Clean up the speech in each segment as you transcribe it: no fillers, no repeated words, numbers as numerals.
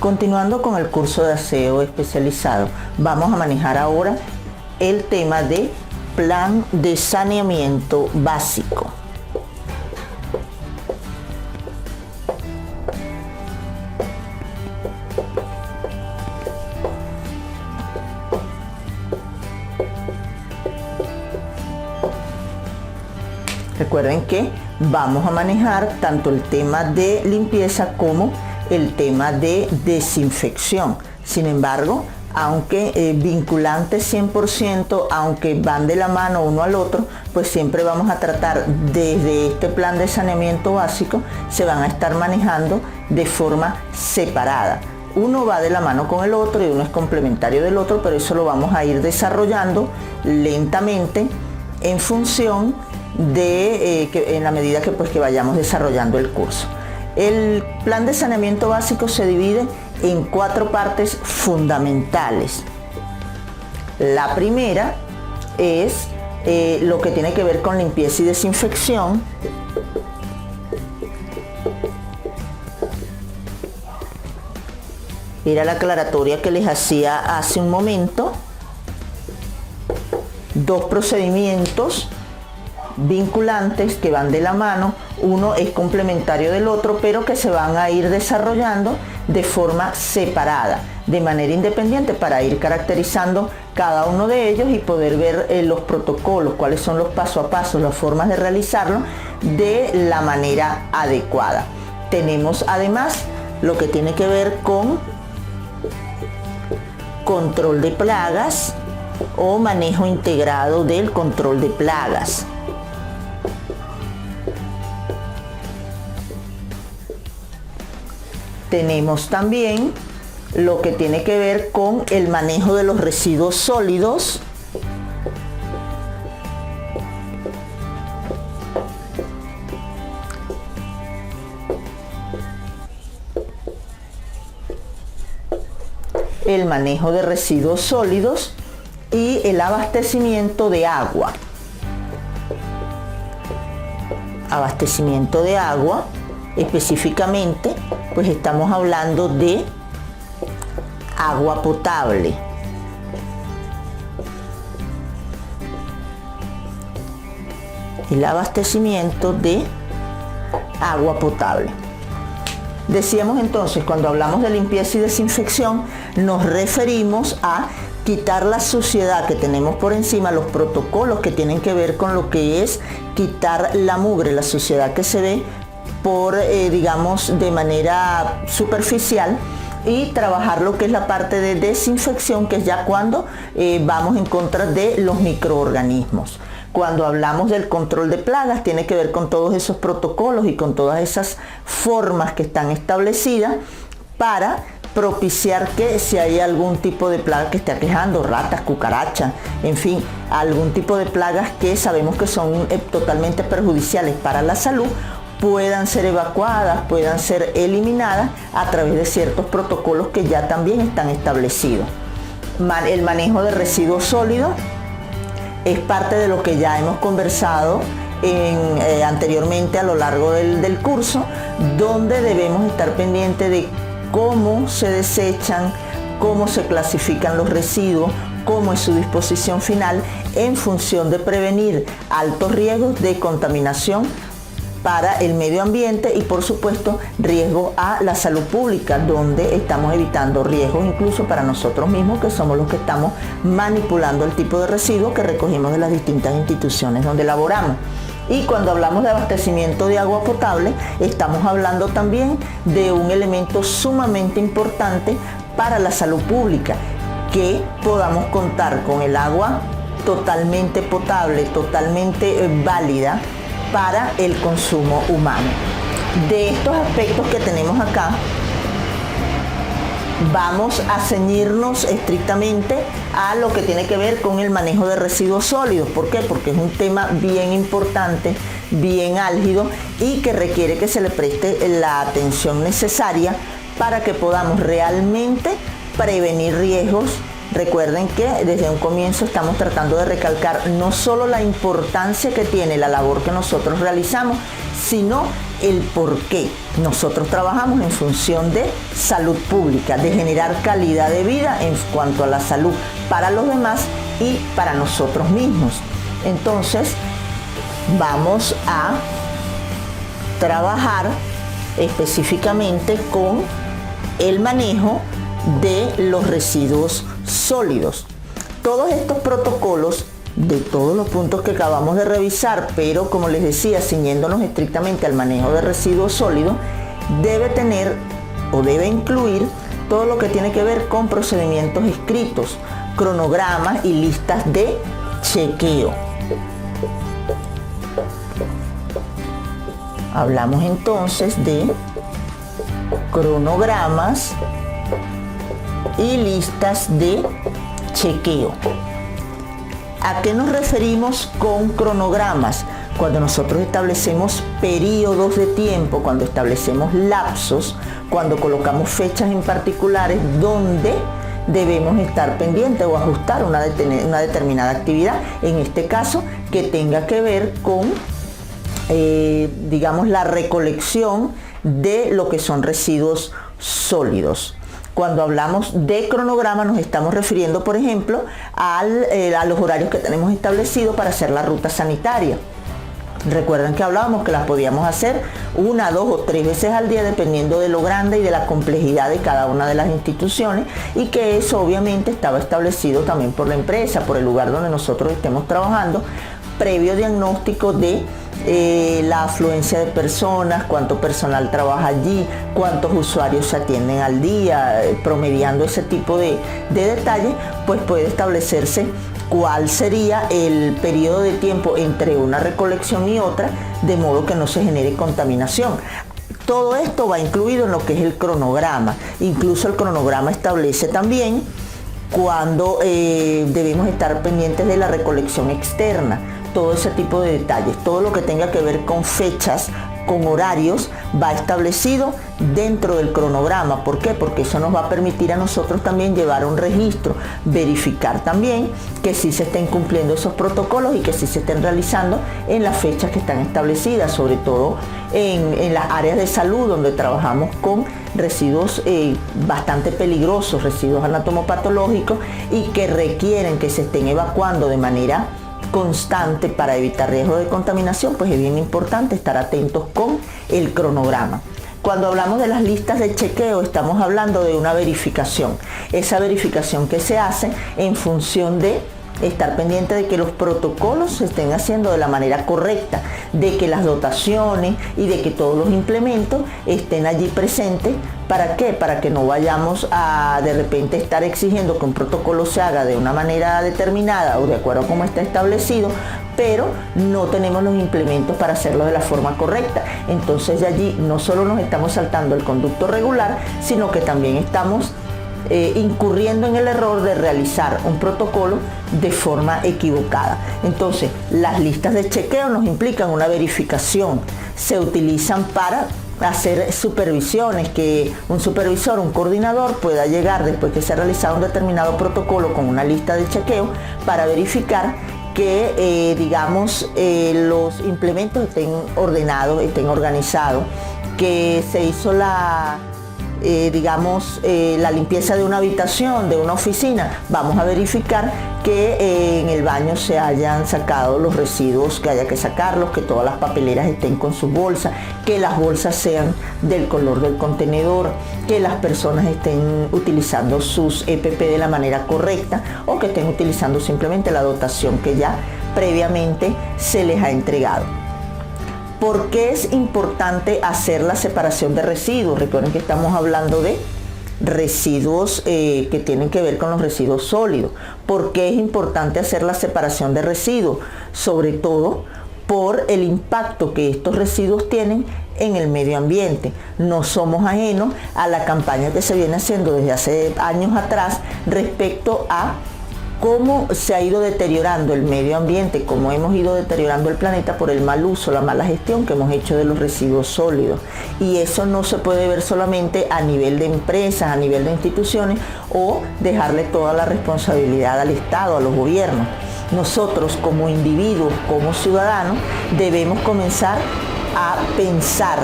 Continuando con el curso de aseo especializado, vamos a manejar ahora el tema de plan de saneamiento básico. Recuerden que vamos a manejar tanto el tema de limpieza como el tema de desinfección. Sin embargo, aunque vinculantes 100%, aunque van de la mano uno al otro, pues siempre vamos a tratar desde este plan de saneamiento básico, se van a estar manejando de forma separada. Uno va de la mano con el otro y uno es complementario del otro, pero eso lo vamos a ir desarrollando lentamente en función de en la medida que vayamos desarrollando el curso. El plan de saneamiento básico se divide en 4 partes fundamentales. La primera es lo que tiene que ver con limpieza y desinfección. Era la aclaratoria que les hacía hace un momento. 2 procedimientos vinculantes que van de la mano, uno es complementario del otro, pero que se van a ir desarrollando de forma separada, de manera independiente, para ir caracterizando cada uno de ellos y poder ver los protocolos, cuáles son los paso a paso, las formas de realizarlo de la manera adecuada. Tenemos además lo que tiene que ver con control de plagas o manejo integrado del control de plagas. Tenemos también lo que tiene que ver con el manejo de los residuos sólidos. El manejo de residuos sólidos y el abastecimiento de agua. Abastecimiento de agua, específicamente, pues estamos hablando de agua potable. El abastecimiento de agua potable. Decíamos entonces, cuando hablamos de limpieza y desinfección, nos referimos a quitar la suciedad que tenemos por encima, los protocolos que tienen que ver con lo que es quitar la mugre, la suciedad que se ve por, digamos, de manera superficial, y trabajar lo que es la parte de desinfección, que es ya cuando vamos en contra de los microorganismos. Cuando hablamos del control de plagas, tiene que ver con todos esos protocolos y con todas esas formas que están establecidas para propiciar que si hay algún tipo de plaga que esté aquejando, ratas, cucarachas, en fin, algún tipo de plagas que sabemos que son totalmente perjudiciales para la salud, puedan ser evacuadas, puedan ser eliminadas a través de ciertos protocolos que ya también están establecidos. El manejo de residuos sólidos es parte de lo que ya hemos conversado anteriormente a lo largo del curso, donde debemos estar pendientes de cómo se desechan, cómo se clasifican los residuos, cómo es su disposición final, en función de prevenir altos riesgos de contaminación para el medio ambiente y, por supuesto, riesgo a la salud pública, donde estamos evitando riesgos incluso para nosotros mismos, que somos los que estamos manipulando el tipo de residuos que recogemos de las distintas instituciones donde laboramos. Y cuando hablamos de abastecimiento de agua potable, estamos hablando también de un elemento sumamente importante para la salud pública, que podamos contar con el agua totalmente potable, totalmente válida para el consumo humano. De estos aspectos que tenemos acá, vamos a ceñirnos estrictamente a lo que tiene que ver con el manejo de residuos sólidos. ¿Por qué? Porque es un tema bien importante, bien álgido, y que requiere que se le preste la atención necesaria para que podamos realmente prevenir riesgos. Recuerden que desde un comienzo estamos tratando de recalcar no solo la importancia que tiene la labor que nosotros realizamos, sino el por qué. Nosotros trabajamos en función de salud pública, de generar calidad de vida en cuanto a la salud para los demás y para nosotros mismos. Entonces, vamos a trabajar específicamente con el manejo de los residuos sólidos. Todos estos protocolos, de todos los puntos que acabamos de revisar, pero como les decía, ciñéndonos estrictamente al manejo de residuos sólidos, debe tener o debe incluir todo lo que tiene que ver con procedimientos escritos, cronogramas y listas de chequeo. Hablamos entonces de cronogramas y listas de chequeo. ¿A qué nos referimos con cronogramas? Cuando nosotros establecemos periodos de tiempo, cuando establecemos lapsos, cuando colocamos fechas en particulares donde debemos estar pendientes o ajustar una determinada actividad, en este caso que tenga que ver con digamos la recolección de lo que son residuos sólidos. Cuando hablamos de cronograma nos estamos refiriendo, por ejemplo, a los horarios que tenemos establecidos para hacer la ruta sanitaria. Recuerden que hablábamos que las podíamos hacer 1, 2 o 3 veces al día dependiendo de lo grande y de la complejidad de cada una de las instituciones, y que eso obviamente estaba establecido también por la empresa, por el lugar donde nosotros estemos trabajando, previo diagnóstico de la afluencia de personas, cuánto personal trabaja allí, cuántos usuarios se atienden al día, promediando ese tipo de detalles, pues puede establecerse cuál sería el periodo de tiempo entre una recolección y otra, de modo que no se genere contaminación. Todo esto va incluido en lo que es el cronograma. Incluso el cronograma establece también cuando debemos estar pendientes de la recolección externa. Todo ese tipo de detalles, todo lo que tenga que ver con fechas, con horarios, va establecido dentro del cronograma. ¿Por qué? Porque eso nos va a permitir a nosotros también llevar un registro, verificar también que sí se estén cumpliendo esos protocolos y que sí se estén realizando en las fechas que están establecidas, sobre todo en las áreas de salud donde trabajamos con residuos bastante peligrosos, residuos anatomopatológicos, y que requieren que se estén evacuando de manera constante para evitar riesgo de contaminación. Pues es bien importante estar atentos con el cronograma. Cuando hablamos de las listas de chequeo, estamos hablando de una verificación. Esa verificación que se hace en función de estar pendiente de que los protocolos se estén haciendo de la manera correcta, de que las dotaciones y de que todos los implementos estén allí presentes. ¿Para qué? Para que no vayamos a de repente estar exigiendo que un protocolo se haga de una manera determinada o de acuerdo a cómo está establecido, pero no tenemos los implementos para hacerlo de la forma correcta. Entonces de allí no solo nos estamos saltando el conducto regular, sino que también estamos incurriendo en el error de realizar un protocolo de forma equivocada. Entonces, las listas de chequeo nos implican una verificación. Se utilizan para hacer supervisiones, que un supervisor, un coordinador pueda llegar después que se ha realizado un determinado protocolo con una lista de chequeo para verificar que los implementos estén ordenados, estén organizados, que se hizo la limpieza de una habitación, de una oficina. Vamos a verificar que en el baño se hayan sacado los residuos que haya que sacarlos, que todas las papeleras estén con sus bolsas, que las bolsas sean del color del contenedor, que las personas estén utilizando sus EPP de la manera correcta o que estén utilizando simplemente la dotación que ya previamente se les ha entregado. ¿Por qué es importante hacer la separación de residuos? Recuerden que estamos hablando de residuos que tienen que ver con los residuos sólidos. ¿Por qué es importante hacer la separación de residuos? Sobre todo por el impacto que estos residuos tienen en el medio ambiente. No somos ajenos a la campaña que se viene haciendo desde hace años atrás respecto a cómo se ha ido deteriorando el medio ambiente, cómo hemos ido deteriorando el planeta por el mal uso, la mala gestión que hemos hecho de los residuos sólidos. Y eso no se puede ver solamente a nivel de empresas, a nivel de instituciones, o dejarle toda la responsabilidad al Estado, a los gobiernos. Nosotros como individuos, como ciudadanos, debemos comenzar a pensar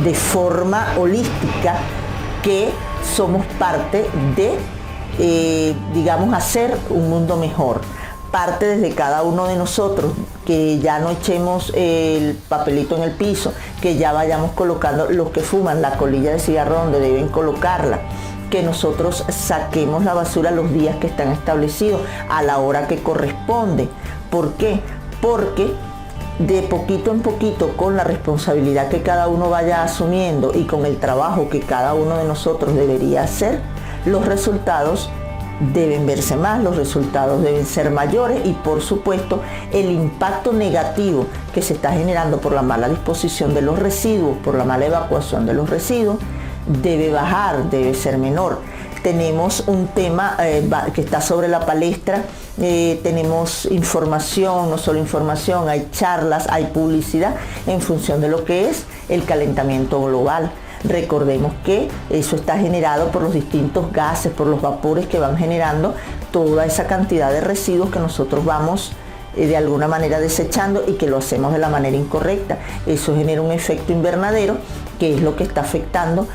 de forma holística que somos parte de, digamos, hacer un mundo mejor. Parte desde cada uno de nosotros, que ya no echemos el papelito en el piso, que ya vayamos colocando, los que fuman, la colilla de cigarro donde deben colocarla, que nosotros saquemos la basura los días que están establecidos, a la hora que corresponde. ¿Por qué? Porque de poquito en poquito, con la responsabilidad que cada uno vaya asumiendo y con el trabajo que cada uno de nosotros debería hacer, los resultados deben verse más, los resultados deben ser mayores y por supuesto el impacto negativo que se está generando por la mala disposición de los residuos, por la mala evacuación de los residuos, debe bajar, debe ser menor. Tenemos un tema que está sobre la palestra, tenemos información, no solo información, hay charlas, hay publicidad en función de lo que es el calentamiento global. Recordemos que eso está generado por los distintos gases, por los vapores que van generando toda esa cantidad de residuos que nosotros vamos de alguna manera desechando y que lo hacemos de la manera incorrecta. Eso genera un efecto invernadero que es lo que está afectando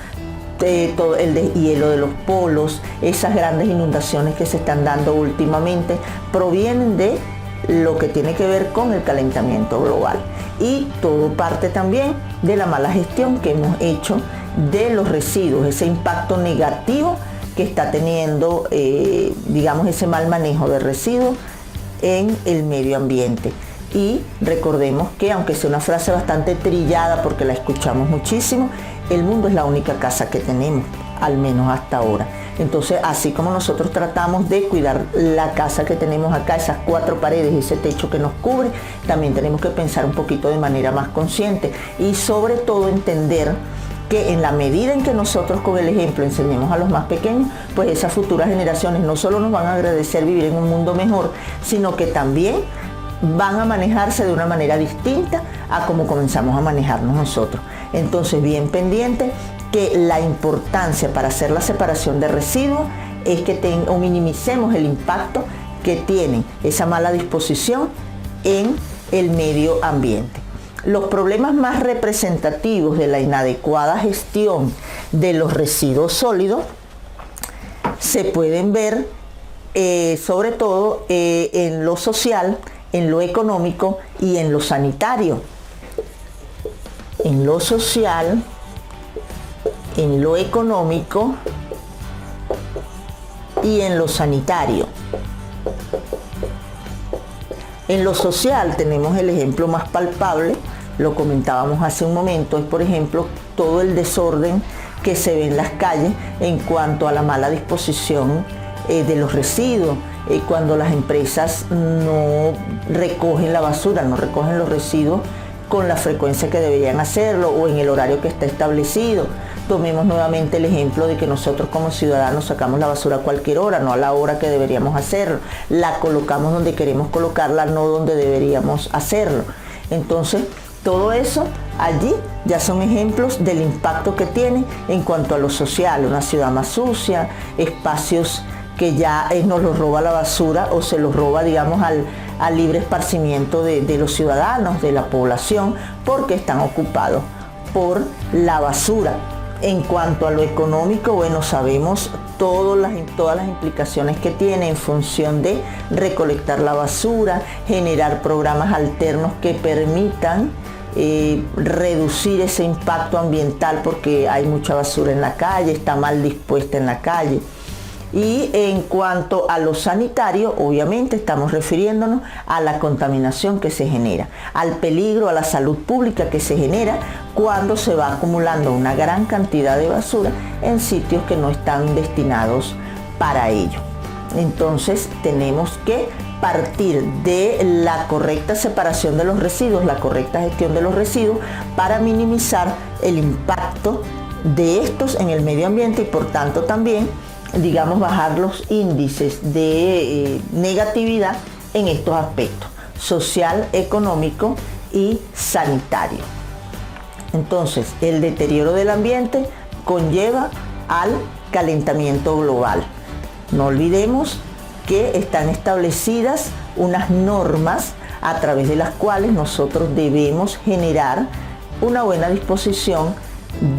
todo el deshielo de los polos. Esas grandes inundaciones que se están dando últimamente provienen de lo que tiene que ver con el calentamiento global, y todo parte también de la mala gestión que hemos hecho de los residuos, ese impacto negativo que está teniendo, digamos, ese mal manejo de residuos en el medio ambiente. Y recordemos que, aunque sea una frase bastante trillada porque la escuchamos muchísimo, el mundo es la única casa que tenemos, al menos hasta ahora. Entonces, así como nosotros tratamos de cuidar la casa que tenemos acá, esas 4 paredes y ese techo que nos cubre, también tenemos que pensar un poquito de manera más consciente y sobre todo entender que en la medida en que nosotros con el ejemplo enseñemos a los más pequeños, pues esas futuras generaciones no solo nos van a agradecer vivir en un mundo mejor, sino que también van a manejarse de una manera distinta a como comenzamos a manejarnos nosotros. Entonces, bien pendiente que la importancia para hacer la separación de residuos es que minimicemos el impacto que tiene esa mala disposición en el medio ambiente. Los problemas más representativos de la inadecuada gestión de los residuos sólidos se pueden ver sobre todo en lo social, en lo económico y en lo sanitario. En lo social, en lo económico y en lo sanitario. En lo social tenemos el ejemplo más palpable, lo comentábamos hace un momento, es por ejemplo todo el desorden que se ve en las calles en cuanto a la mala disposición de los residuos, cuando las empresas no recogen la basura, no recogen los residuos con la frecuencia que deberían hacerlo o en el horario que está establecido. Tomemos nuevamente el ejemplo de que nosotros como ciudadanos sacamos la basura a cualquier hora, no a la hora que deberíamos hacerlo. La colocamos donde queremos colocarla, no donde deberíamos hacerlo. Entonces, todo eso allí ya son ejemplos del impacto que tiene en cuanto a lo social. Una ciudad más sucia, espacios que ya nos los roba la basura o se los roba, digamos, al libre esparcimiento de los ciudadanos, de la población, porque están ocupados por la basura. En cuanto a lo económico, bueno, sabemos todas las implicaciones que tiene en función de recolectar la basura, generar programas alternos que permitan reducir ese impacto ambiental, porque hay mucha basura en la calle, está mal dispuesta en la calle. Y en cuanto a lo sanitario, obviamente estamos refiriéndonos a la contaminación que se genera, al peligro a la salud pública que se genera cuando se va acumulando una gran cantidad de basura en sitios que no están destinados para ello. Entonces tenemos que partir de la correcta separación de los residuos, la correcta gestión de los residuos para minimizar el impacto de estos en el medio ambiente y por tanto también, digamos, bajar los índices de negatividad en estos aspectos, social, económico y sanitario. Entonces, el deterioro del ambiente conlleva al calentamiento global. No olvidemos que están establecidas unas normas a través de las cuales nosotros debemos generar una buena disposición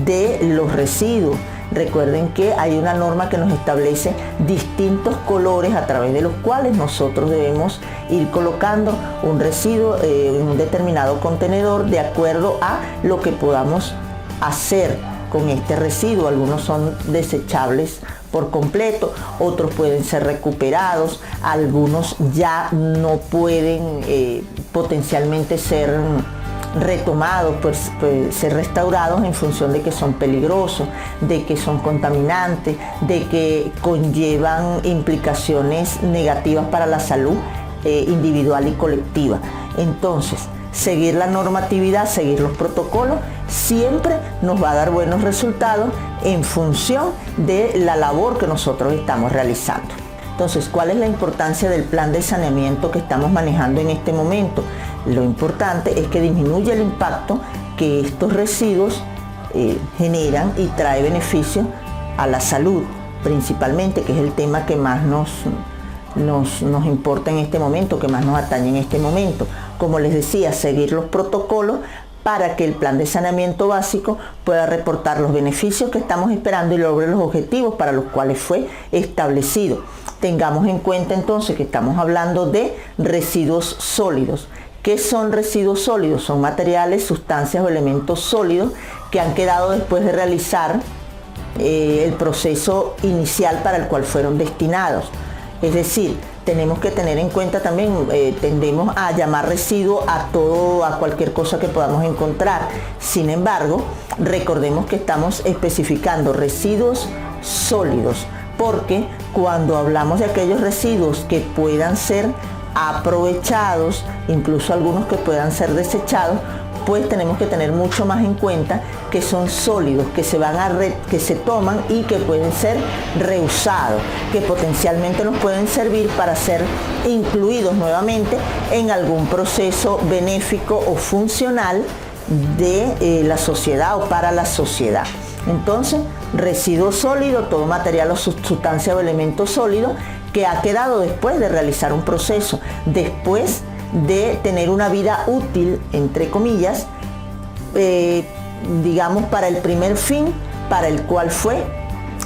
de los residuos. Recuerden que hay una norma que nos establece distintos colores a través de los cuales nosotros debemos ir colocando un residuo en un determinado contenedor de acuerdo a lo que podamos hacer con este residuo. Algunos son desechables por completo, otros pueden ser recuperados, algunos ya no pueden potencialmente ser retomados, pues ser restaurados en función de que son peligrosos, de que son contaminantes, de que conllevan implicaciones negativas para la salud individual y colectiva. Entonces, seguir la normatividad, seguir los protocolos, siempre nos va a dar buenos resultados en función de la labor que nosotros estamos realizando. Entonces, ¿cuál es la importancia del plan de saneamiento que estamos manejando en este momento? Lo importante es que disminuye el impacto que estos residuos generan y trae beneficios a la salud, principalmente, que es el tema que más nos importa en este momento, que más nos atañe en este momento. Como les decía, seguir los protocolos para que el plan de saneamiento básico pueda reportar los beneficios que estamos esperando y logre los objetivos para los cuales fue establecido. Tengamos en cuenta entonces que estamos hablando de residuos sólidos. ¿Qué son residuos sólidos? Son materiales, sustancias o elementos sólidos que han quedado después de realizar el proceso inicial para el cual fueron destinados. Es decir, tenemos que tener en cuenta también, tendemos a llamar residuo a cualquier cosa que podamos encontrar. Sin embargo, recordemos que estamos especificando residuos sólidos, porque cuando hablamos de aquellos residuos que puedan ser aprovechados, incluso algunos que puedan ser desechados, pues tenemos que tener mucho más en cuenta que son sólidos, que se toman y que pueden ser reusados, que potencialmente nos pueden servir para ser incluidos nuevamente en algún proceso benéfico o funcional de la sociedad o para la sociedad. Entonces, residuo sólido, todo material o sustancia o elemento sólido que ha quedado después de realizar un proceso, después de tener una vida útil, entre comillas, digamos, para el primer fin para el cual fue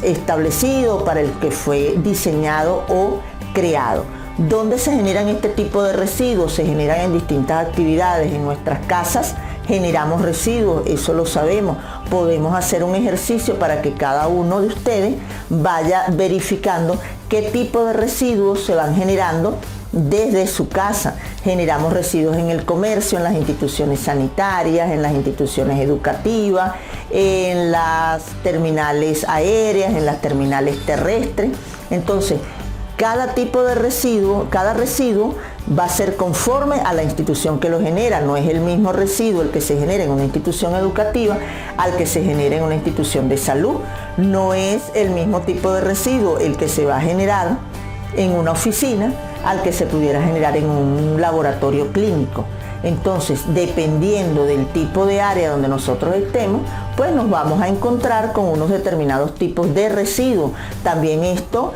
establecido, para el que fue diseñado o creado. ¿Dónde se generan este tipo de residuos? Se generan en distintas actividades. En nuestras casas generamos residuos, eso lo sabemos. Podemos hacer un ejercicio para que cada uno de ustedes vaya verificando qué tipo de residuos se van generando desde su casa. Generamos residuos en el comercio, en las instituciones sanitarias, en las instituciones educativas, en las terminales aéreas, en las terminales terrestres. Entonces, cada tipo de residuo, cada residuo va a ser conforme a la institución que lo genera. No es el mismo residuo el que se genera en una institución educativa al que se genera en una institución de salud. No es el mismo tipo de residuo el que se va a generar en una oficina al que se pudiera generar en un laboratorio clínico. Entonces, dependiendo del tipo de área donde nosotros estemos, pues nos vamos a encontrar con unos determinados tipos de residuos. También esto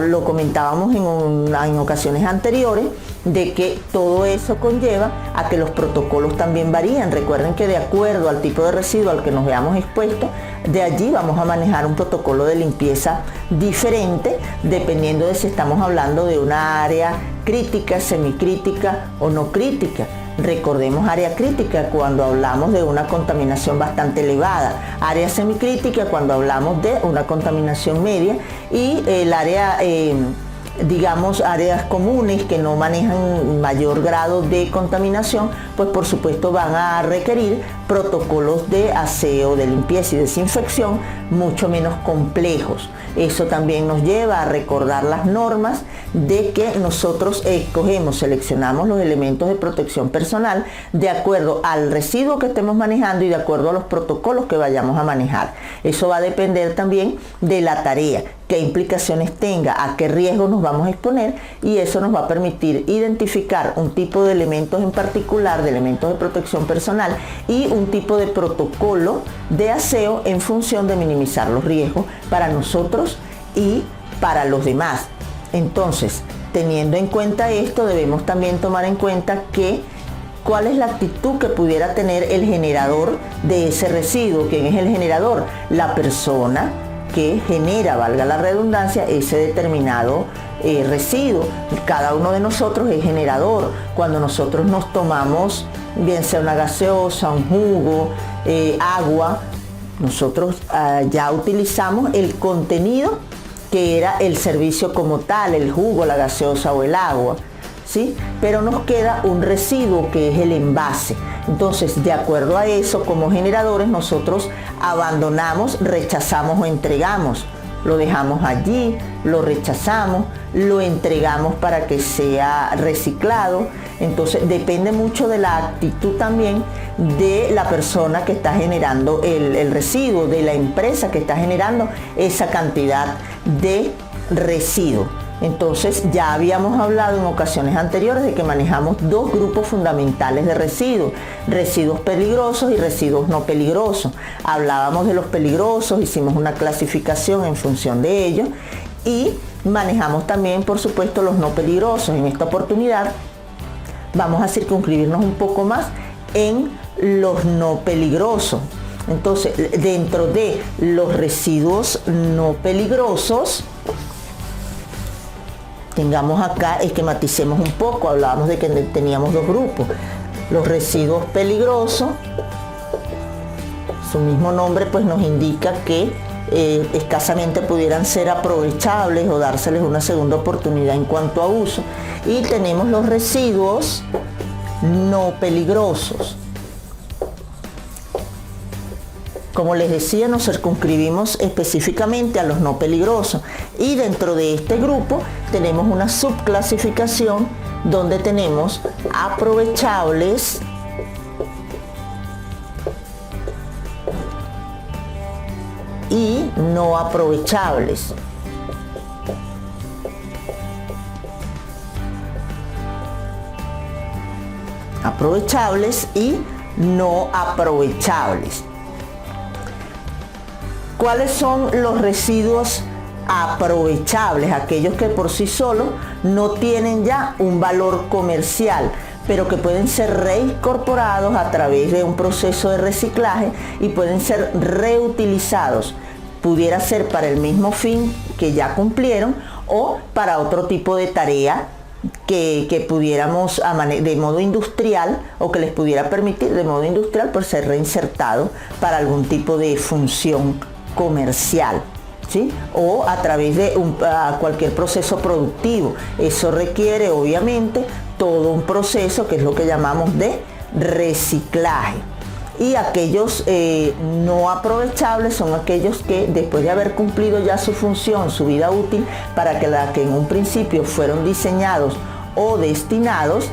lo comentábamos en ocasiones anteriores, de que todo eso conlleva a que los protocolos también varían. Recuerden que de acuerdo al tipo de residuo al que nos veamos expuestos, de allí vamos a manejar un protocolo de limpieza diferente, dependiendo de si estamos hablando de una área crítica, semicrítica o no crítica. Recordemos área crítica cuando hablamos de una contaminación bastante elevada, área semicrítica cuando hablamos de una contaminación media, y el área, digamos, áreas comunes que no manejan mayor grado de contaminación, pues por supuesto van a requerir protocolos de aseo, de limpieza y desinfección mucho menos complejos. Eso también nos lleva a recordar las normas de que nosotros escogemos, seleccionamos los elementos de protección personal de acuerdo al residuo que estemos manejando y de acuerdo a los protocolos que vayamos a manejar. Eso va a depender también de la tarea, qué implicaciones tenga, a qué riesgo nos vamos a exponer, y eso nos va a permitir identificar un tipo de elementos en particular, de elementos de protección personal, y un tipo de protocolo de aseo en función de minimizar los riesgos para nosotros y para los demás. Entonces, teniendo en cuenta esto, debemos también tomar en cuenta que ¿cuál es la actitud que pudiera tener el generador de ese residuo? ¿Quién es el generador? La persona que genera, valga la redundancia, ese determinado residuo. Cada uno de nosotros es generador. Cuando nosotros nos tomamos, bien sea una gaseosa, un jugo, agua, nosotros ya utilizamos el contenido que era el servicio como tal, el jugo, la gaseosa o el agua, ¿sí? Pero nos queda un residuo que es el envase. Entonces, de acuerdo a eso, como generadores, nosotros abandonamos, rechazamos o entregamos. Lo dejamos allí, lo rechazamos, lo entregamos para que sea reciclado. Entonces, depende mucho de la actitud también de la persona que está generando el residuo, de la empresa que está generando esa cantidad de residuo. Entonces, ya habíamos hablado en ocasiones anteriores de que manejamos dos grupos fundamentales de residuos: residuos peligrosos y residuos no peligrosos. Hablábamos de los peligrosos, hicimos una clasificación en función de ellos y manejamos también, por supuesto, los no peligrosos. En esta oportunidad vamos a circunscribirnos un poco más en los no peligrosos. Entonces, dentro de los residuos no peligrosos, tengamos acá, esquematicemos un poco. Hablábamos de que teníamos dos grupos: los residuos peligrosos, su mismo nombre pues nos indica que escasamente pudieran ser aprovechables o dárseles una segunda oportunidad en cuanto a uso, y tenemos los residuos no peligrosos. Como les decía, nos circunscribimos específicamente a los no peligrosos, y dentro de este grupo tenemos una subclasificación donde tenemos aprovechables y no aprovechables. Aprovechables y no aprovechables. ¿Cuáles son los residuos aprovechables? Aquellos que por sí solos no tienen ya un valor comercial, pero que pueden ser reincorporados a través de un proceso de reciclaje y pueden ser reutilizados. Pudiera ser para el mismo fin que ya cumplieron o para otro tipo de tarea que pudiéramos de modo industrial, o que les pudiera permitir de modo industrial por ser reinsertado para algún tipo de función comercial, ¿sí? O a través de cualquier proceso productivo. Eso requiere obviamente todo un proceso que es lo que llamamos de reciclaje. Y aquellos no aprovechables son aquellos que, después de haber cumplido ya su función, su vida útil, para la que en un principio fueron diseñados o destinados,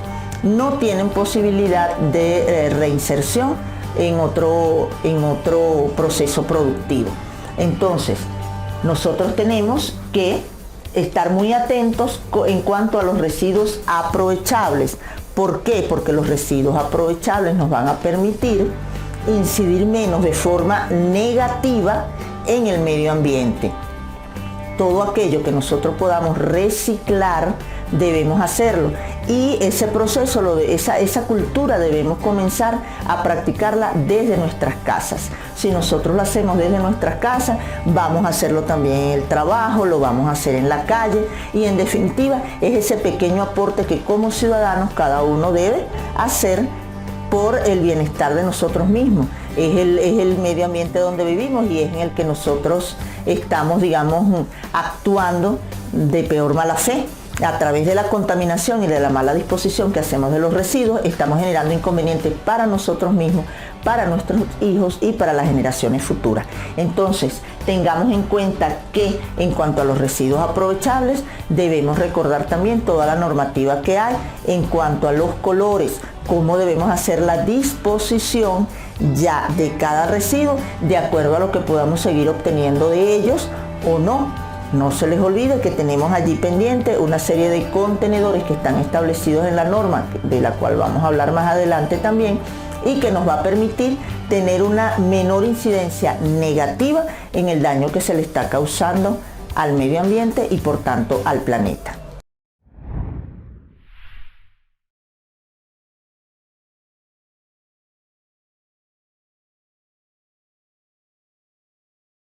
no tienen posibilidad de reinserción en otro proceso productivo. Entonces, nosotros tenemos que estar muy atentos en cuanto a los residuos aprovechables. ¿Por qué? Porque los residuos aprovechables nos van a permitir incidir menos de forma negativa en el medio ambiente. Todo aquello que nosotros podamos reciclar, debemos hacerlo, y ese proceso, esa cultura debemos comenzar a practicarla desde nuestras casas. Si nosotros lo hacemos desde nuestras casas, vamos a hacerlo también en el trabajo, lo vamos a hacer en la calle, y en definitiva es ese pequeño aporte que como ciudadanos cada uno debe hacer por el bienestar de nosotros mismos. Es el medio ambiente donde vivimos y es en el que nosotros estamos, digamos, actuando de peor mala fe. A través de la contaminación y de la mala disposición que hacemos de los residuos, estamos generando inconvenientes para nosotros mismos, para nuestros hijos y para las generaciones futuras. Entonces, tengamos en cuenta que en cuanto a los residuos aprovechables, debemos recordar también toda la normativa que hay en cuanto a los colores, cómo debemos hacer la disposición ya de cada residuo de acuerdo a lo que podamos seguir obteniendo de ellos o no. No se les olvide que tenemos allí pendiente una serie de contenedores que están establecidos en la norma, de la cual vamos a hablar más adelante también, y que nos va a permitir tener una menor incidencia negativa en el daño que se le está causando al medio ambiente y por tanto al planeta.